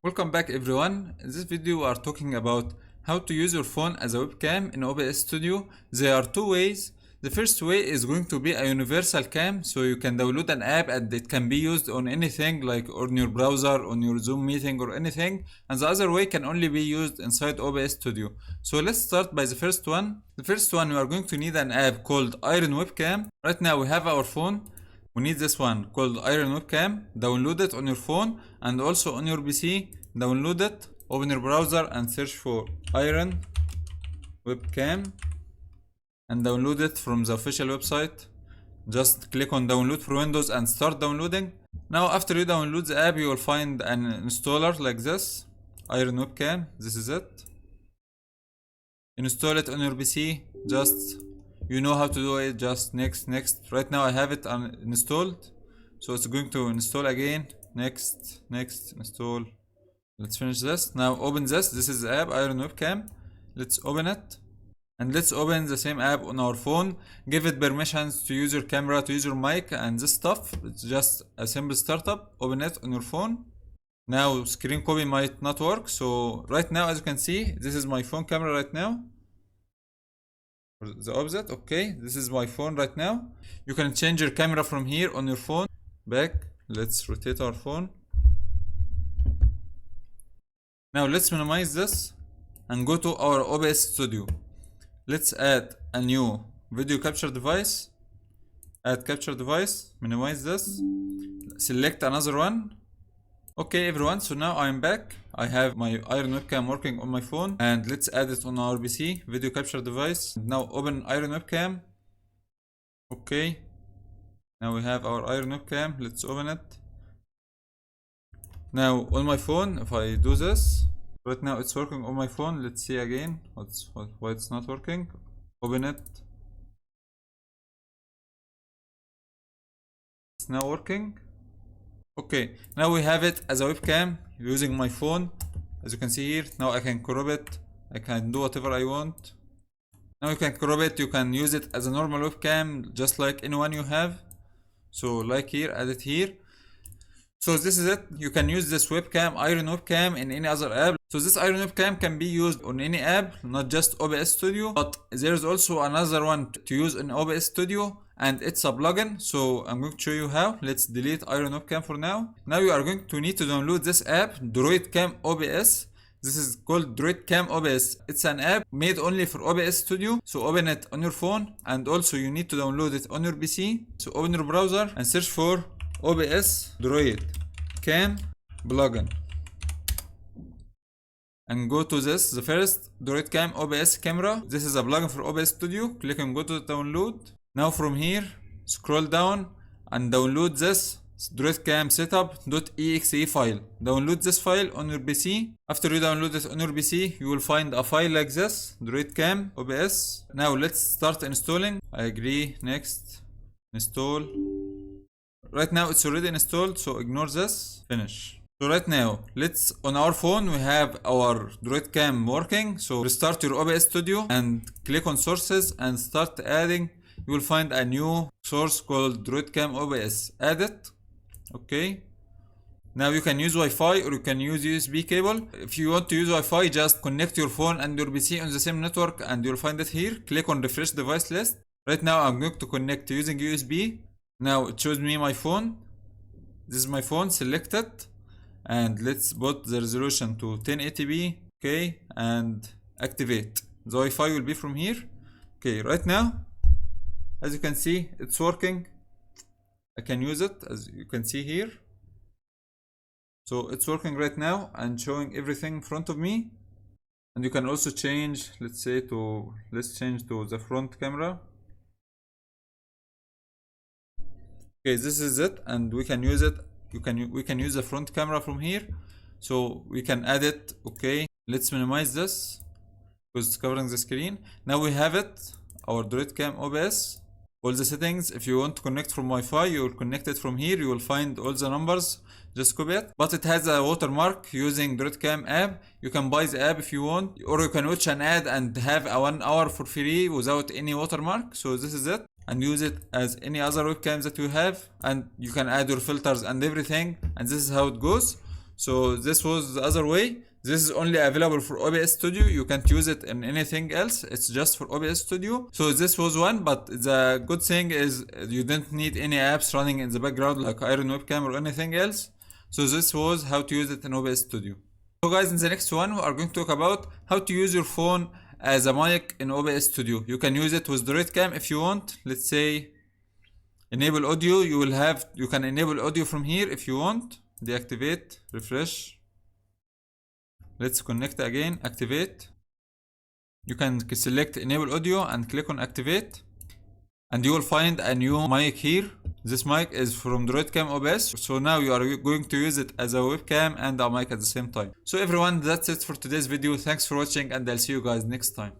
Welcome back everyone. In this video we are talking about how to use your phone as a webcam in OBS Studio. There are two ways. The first way is going to be a universal cam, so you can download an app and it can be used on anything like on your browser, on your Zoom meeting or anything. And the other way can only be used inside OBS Studio. So let's start by the first one. The first one, we are going to need an app called Iron Webcam. Right now we have our phone. We need this one called Iron Webcam. Download it on your phone and also on your PC. Download it, open your browser and search for Iron Webcam and download it from the official website. Just click on download for Windows and start downloading. Now after you download the app, you will find an installer like this, Iron Webcam. This is it. Install it on your PC. Just you know how to do it, just next. Right now I have it installed, so it's going to install again. Next, install. Let's finish this. Now open this. This is the app Iron Webcam. Let's open it, and let's open the same app on our phone. Give it permissions to use your camera, to use your mic and this stuff. It's just a simple startup. Open it on your phone. Now screen copy might not work, so right now as you can see, this is my phone camera right now. The opposite. Okay, this is my phone right now. You can change your camera from here on your phone. Back. Let's rotate our phone. Now let's minimize this and go to our OBS Studio. Let's add a new video capture device. Add capture device. Minimize this. Select another one. Okay everyone, so now I'm back. I have my Iron Webcam working on my phone, and let's add it on our PC, video capture device. Now open Iron Webcam. Okay, now we have our Iron Webcam. Let's open it. Now on my phone, if I do this, right now it's working on my phone. Let's see again why it's not working. Open it. It's now working. Okay, now we have it as a webcam using my phone. As you can see here, now I can crop it. I can do whatever I want. Now you can crop it, you can use it as a normal webcam, just like anyone you have. So like here, add it here. So this is it. You can use this webcam, Iron Webcam, in any other app. So this Iron Webcam can be used on any app, not just OBS Studio, but there's also another one to use in OBS Studio, and it's a plugin. So I'm going to show you how. Let's delete Iron Webcam for now. Now you are going to need to download this app, Droidcam OBS. This is called Droidcam OBS. It's an app made only for OBS Studio. So open it on your phone, and also you need to download it on your PC. So open your browser and search for OBS Droidcam plugin. And go to this, the first Droidcam OBS camera. This is a plugin for OBS Studio. Click and go to download. Now from here, scroll down and download this Droidcam setup.exe file. Download this file on your PC. After you download it on your PC, you will find a file like this, Droidcam OBS. Now let's start installing. I agree, next, install. Right now it's already installed, so ignore this, finish. So right now, on our phone we have our Droidcam working. So restart your OBS Studio and click on sources and start adding. You will find a new source called Droidcam OBS. Add it. Okay. Now you can use Wi-Fi or you can use USB cable. If you want to use Wi-Fi, just connect your phone and your PC on the same network and you'll find it here. Click on refresh device list. Right now I'm going to connect using USB. Now it shows me my phone. This is my phone. Select it. And let's put the resolution to 1080p. Okay, and activate. The Wi-Fi will be from here. Okay, right now, as you can see, it's working. I can use it, as you can see here. So it's working right now and showing everything in front of me. And you can also change, let's change to the front camera. Okay, this is it, and we can use it. We can use the front camera from here, so we can add it. Okay, let's minimize this because it's covering the screen. Now we have it, our Droidcam OBS. All the settings. If you want to connect from Wi-Fi, you will connect it from here. You will find all the numbers. Just copy it. But it has a watermark using Droidcam app. You can buy the app if you want, or you can watch an ad and have a 1 hour for free without any watermark. So this is it. And use it as any other webcams that you have, and you can add your filters and everything, and this is how it goes. So this was the other way. This is only available for OBS Studio. You can't use it in anything else. It's just for OBS Studio. So this was one, but the good thing is you don't need any apps running in the background like Iron Webcam or anything else. So this was how to use it in OBS Studio. So guys, in the next one, we are going to talk about how to use your phone as a mic in OBS Studio. You can use it with the Webcam if you want. Let's say enable audio. You can enable audio from here if you want. Deactivate, refresh. Let's connect again, activate. You can select enable audio and click on activate. And you will find a new mic here. This mic is from Webcam OBS. So now you are going to use it as a webcam and a mic at the same time. So everyone, that's it for today's video. Thanks for watching and I'll see you guys next time.